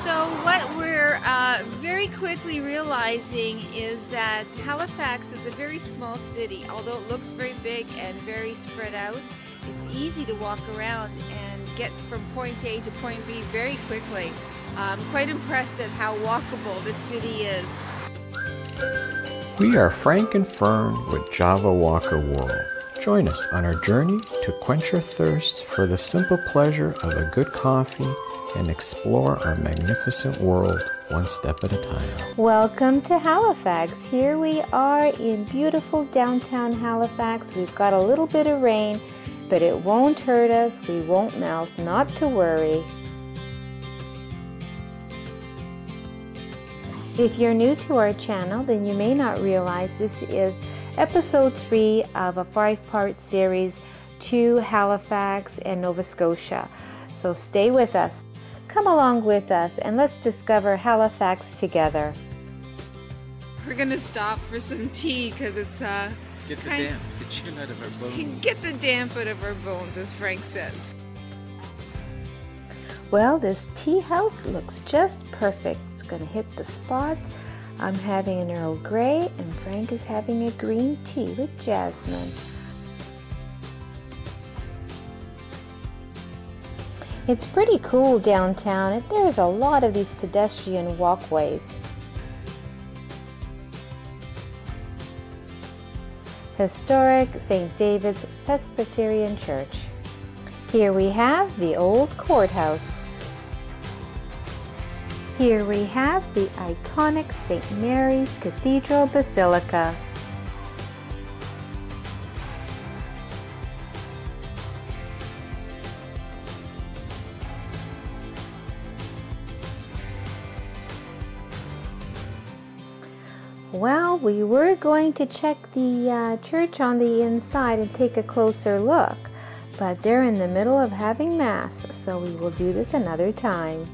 So what we're very quickly realizing is that Halifax is a very small city. Although it looks very big and very spread out, it's easy to walk around and get from point A to point B very quickly. I'm quite impressed at how walkable this city is. We are Frank and Fern with JavaWalkerWorld. Join us on our journey to quench your thirst for the simple pleasure of a good coffee and explore our magnificent world one step at a time. Welcome to Halifax. Here we are in beautiful downtown Halifax. We've got a little bit of rain, but it won't hurt us. We won't melt, not to worry. If you're new to our channel, then you may not realize this is episode 3 of a 5-part series to Halifax and Nova Scotia. So stay with us. Come along with us and let's discover Halifax together. We're gonna stop for some tea because it's get the chill out of our bones. Get the damp out of our bones, as Frank says. Well, this tea house looks just perfect. It's gonna hit the spot. I'm having an Earl Grey and Frank is having a green tea with jasmine. It's pretty cool downtown. There's a lot of these pedestrian walkways. Historic St. David's Presbyterian Church. Here we have the old courthouse. Here we have the iconic St. Mary's Cathedral Basilica. Well, we were going to check the church on the inside and take a closer look, but they're in the middle of having Mass, so we will do this another time.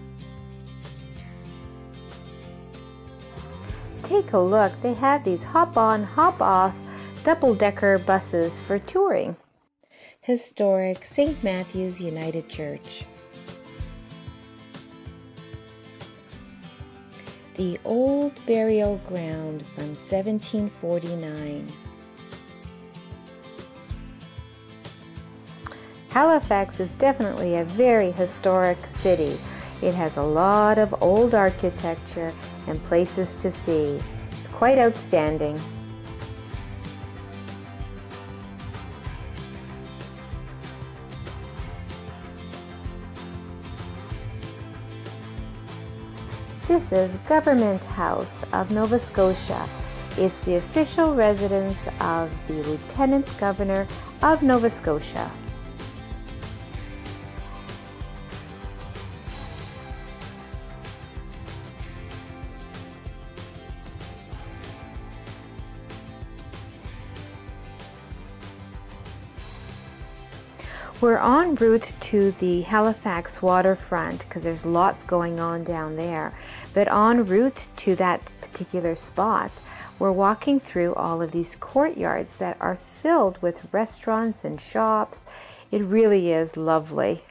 Take a look, they have these hop-on, hop-off double-decker buses for touring. Historic St. Matthew's United Church. The old burial ground from 1749. Halifax is definitely a very historic city. It has a lot of old architecture and places to see. It's quite outstanding. This is Government House of Nova Scotia. It's the official residence of the Lieutenant Governor of Nova Scotia. We're en route to the Halifax waterfront because there's lots going on down there. But en route to that particular spot, we're walking through all of these courtyards that are filled with restaurants and shops. It really is lovely.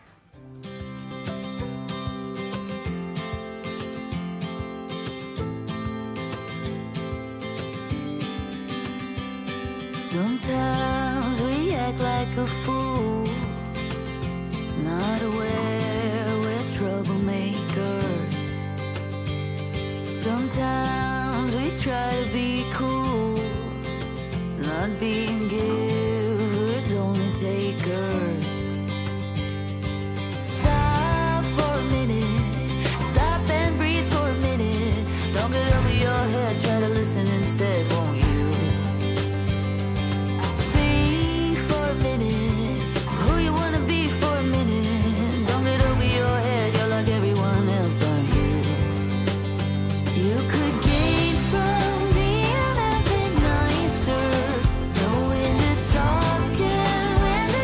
Sometimes we act like a fool, not aware we're troublemakers. Sometimes we try to be cool, not being givers, only takers. Stop for a minute, stop and breathe for a minute. Don't get over your head, try to listen instead, won't you?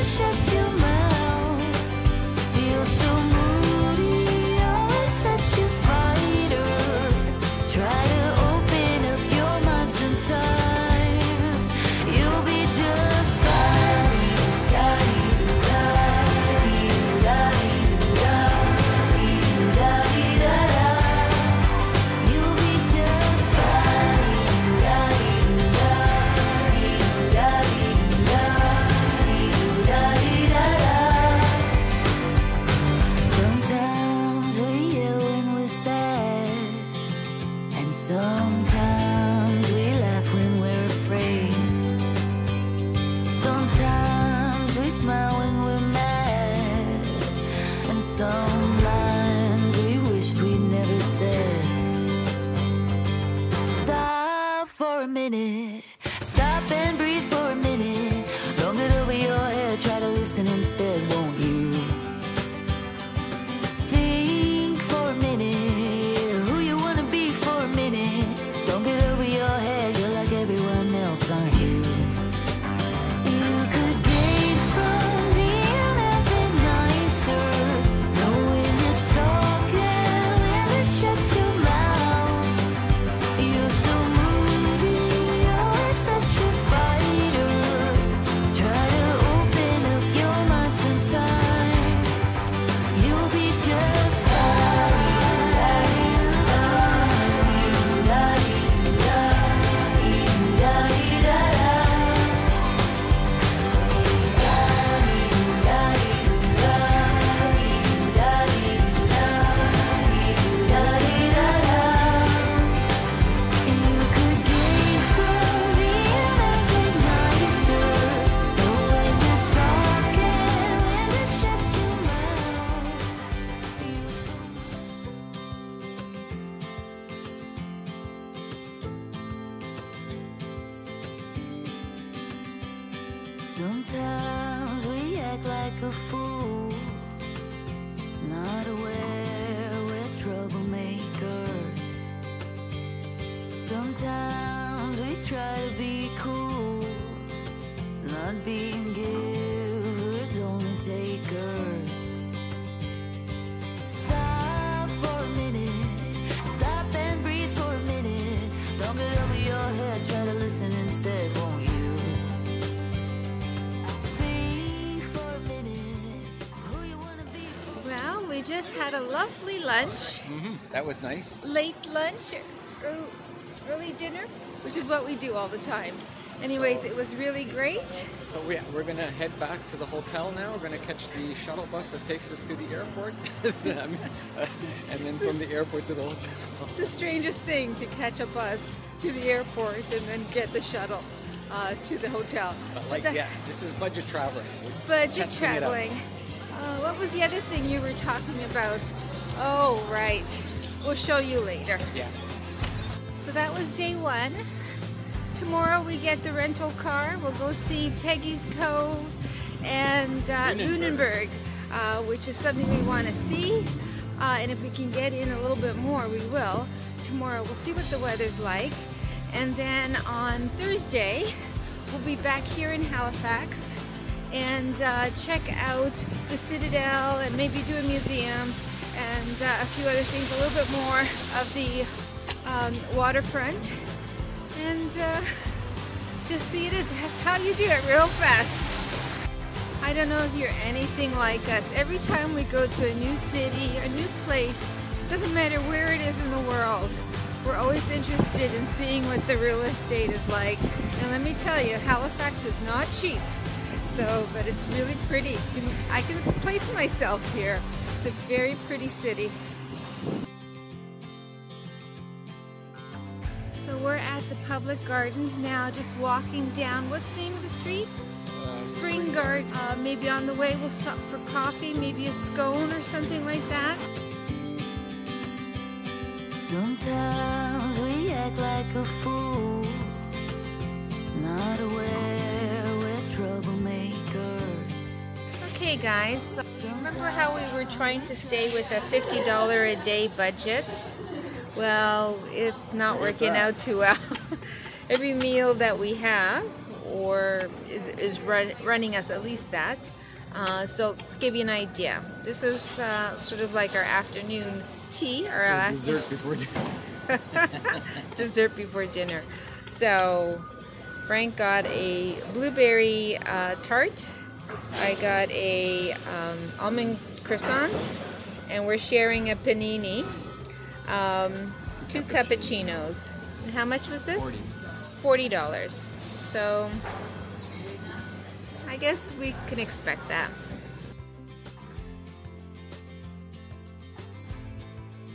Shut you a minute. Stop and breathe for a minute. Don't get over your head, try to listen instead, won't you? Think for a minute, who you wanna be for a minute. Don't get over your head, you're like everyone else, aren't you? You could gain from being a bit nicer, knowing you're talking when to shut your mouth. You're so moody, you're such a fighter. Try to open up your mind sometimes. You'll be just sometimes we act like a fool, not aware we're troublemakers. Sometimes we try to be cool, not being givers, only takers. Stop for a minute, stop and breathe for a minute. Don't get over your head, try to listen instead, won't you? Well, we just had a lovely lunch. That was nice. Late lunch, early dinner, which is what we do all the time. Anyways, it was really great. So yeah, we're going to head back to the hotel now. We're going to catch the shuttle bus that takes us to the airport. And then from the airport to the hotel. It's the strangest thing to catch a bus to the airport and then get the shuttle to the hotel. But yeah, this is budget traveling. Budget Testing it out. traveling. What was the other thing you were talking about? Oh, right. We'll show you later. Yeah. So that was day one. Tomorrow we get the rental car. We'll go see Peggy's Cove and Lunenburg, which is something we want to see. And if we can get in a little bit more, we will. Tomorrow we'll see what the weather's like. And then on Thursday, we'll be back here in Halifax and check out the Citadel and maybe do a museum and a few other things, a little bit more of the waterfront, and just see it as that's how you do it real fast. I don't know if you're anything like us. Every time we go to a new city, a new place, doesn't matter where it is in the world, we're always interested in seeing what the real estate is like. And let me tell you, Halifax is not cheap. So, but it's really pretty. I can place myself here. It's a very pretty city. So we're at the public gardens now, just walking down. What's the name of the street? Spring Garden. Maybe on the way we'll stop for coffee, maybe a scone or something like that. Sometimes we act like a fool, not aware we're troublemakers. Okay guys, so remember how we were trying to stay with a $50 a day budget? Well, it's not working out too well. Every meal that we have is running us at least that. So to give you an idea, this is sort of like our afternoon tea, or our dessert before dinner. Dessert before dinner. So Frank got a blueberry tart. I got a almond croissant, and we're sharing a panini. 2 cappuccinos. And how much was this? $40. So I guess we can expect that.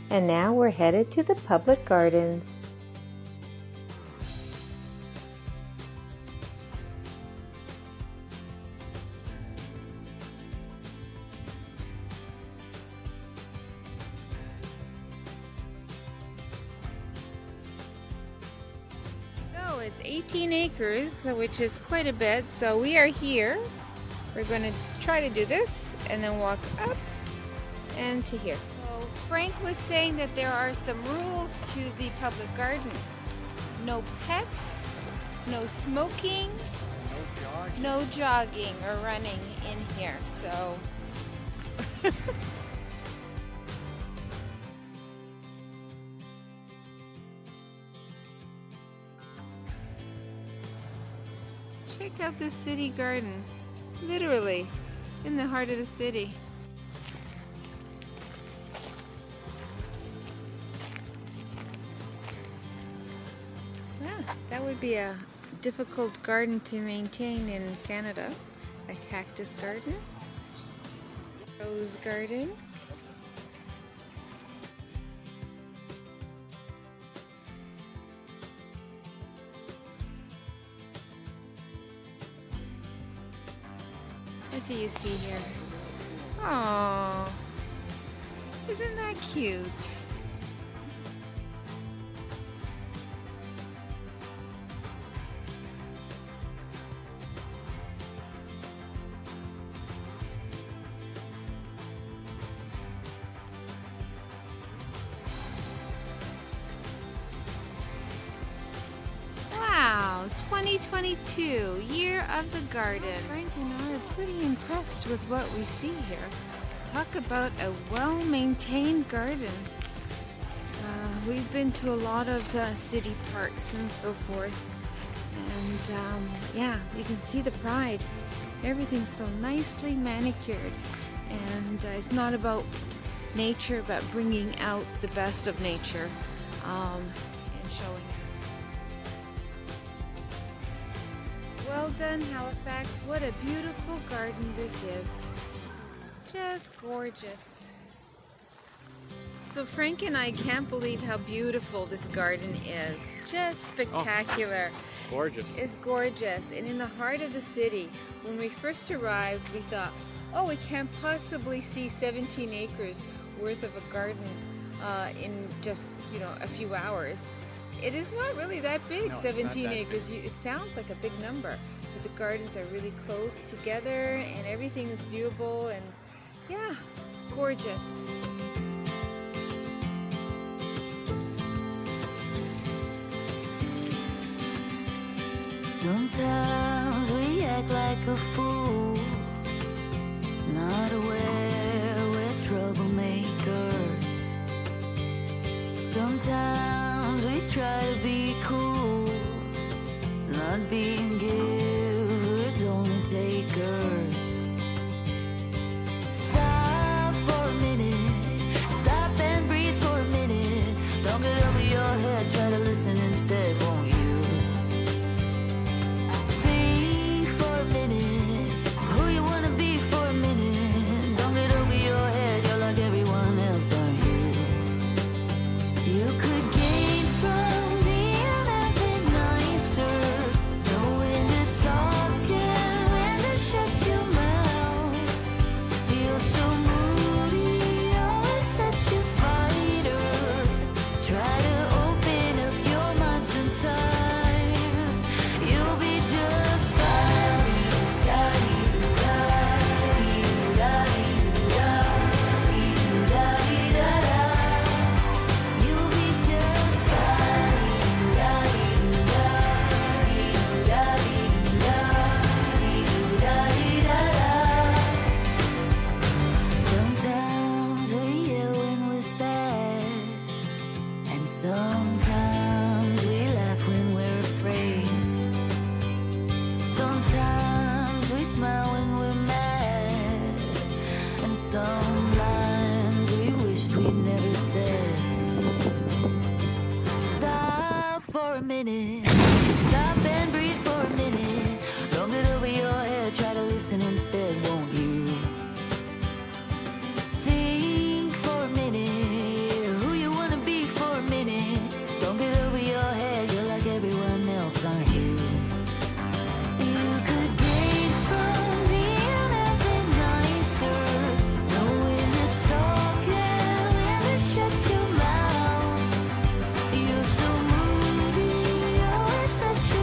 And now we're headed to the public gardens. it's 18 acres, which is quite a bit. So we are here. We're going to try to do this and then walk up and to here. So Frank was saying that there are some rules to the public garden. No pets, no smoking, no jogging or running in here. So check out this city garden, literally in the heart of the city. Yeah, that would be a difficult garden to maintain in Canada. A cactus garden, rose garden. What do you see here? Oh, isn't that cute? Wow, 2022, Year of the Garden. Frank and I are pretty impressed with what we see here. Talk about a well-maintained garden. We've been to a lot of city parks and so forth, and yeah, you can see the pride. Everything's so nicely manicured, and it's not about nature, but bringing out the best of nature and showing it. Well done, Halifax. What a beautiful garden this is. Just gorgeous. So Frank and I can't believe how beautiful this garden is. Just spectacular. Oh, it's gorgeous. It's gorgeous. And in the heart of the city, when we first arrived, we thought, oh, we can't possibly see 17 acres worth of a garden in just, a few hours. It is not really that big, no, 17 acres. Big. It sounds like a big number, but the gardens are really close together and everything is doable, and yeah, it's gorgeous. Sometimes we act like a fool, not aware we're troublemakers. Sometimes we try to be cool, not being givers, only takers. Stop for a minute, stop and breathe for a minute. Don't get over your head, try to listen instead, won't you? Think for a minute, who you wanna be for a minute. Don't get over your head, you're like everyone else, aren't you? You could gain from being a bit nicer, know when to talk and when to shut your mouth. You're so moody, always such a fighter. Try to open up your mind sometimes, you'll be just fine. You'll be just Sometimes we yell when we're sad, and sometimes we laugh when we're afraid. Sometimes we smile when we're mad, and some lines we wished we'd never said. Stop for a minute, stop and breathe for a minute. Don't get over your head, try to listen instead, won't you? Think for a minute, who you wanna be for a minute. Don't get over your head, you're like everyone else, aren't you? You could gain from being a bit nicer, know when to talk and when to shut your mouth. You're so moody, always such a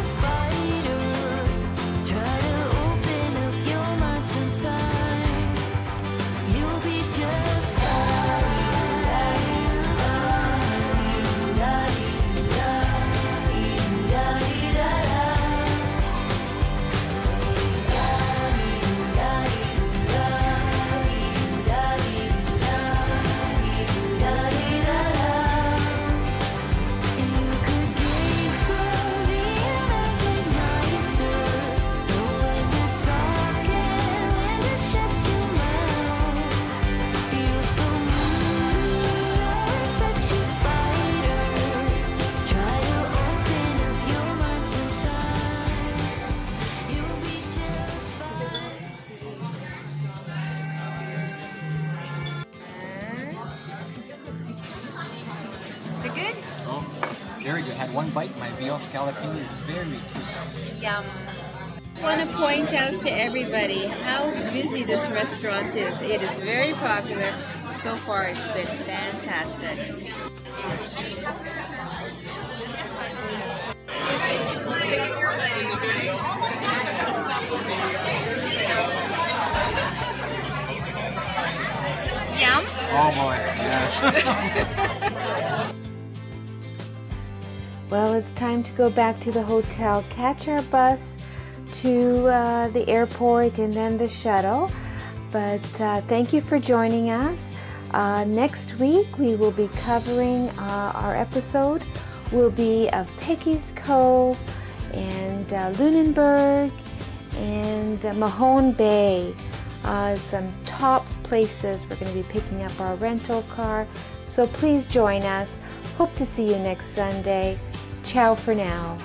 very good. Had one bite. My veal scallopini is very tasty. Yum. I want to point out to everybody how busy this restaurant is. It is very popular. So far, it's been fantastic. Yum? Oh boy, yeah. Well, it's time to go back to the hotel, catch our bus to the airport and then the shuttle. But thank you for joining us. Next week we will be covering our episode will be of Peggy's Cove and Lunenburg and Mahone Bay. Some top places we're going to be picking up our rental car. So please join us. Hope to see you next Sunday. Ciao for now.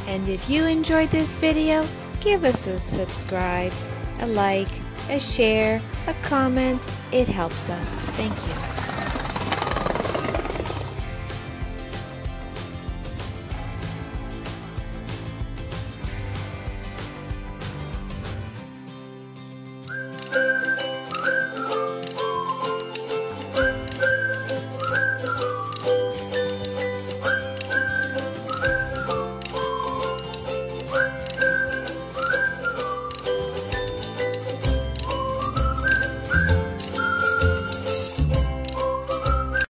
And if you enjoyed this video, give us a subscribe, a like, a share, a comment. It helps us. Thank you.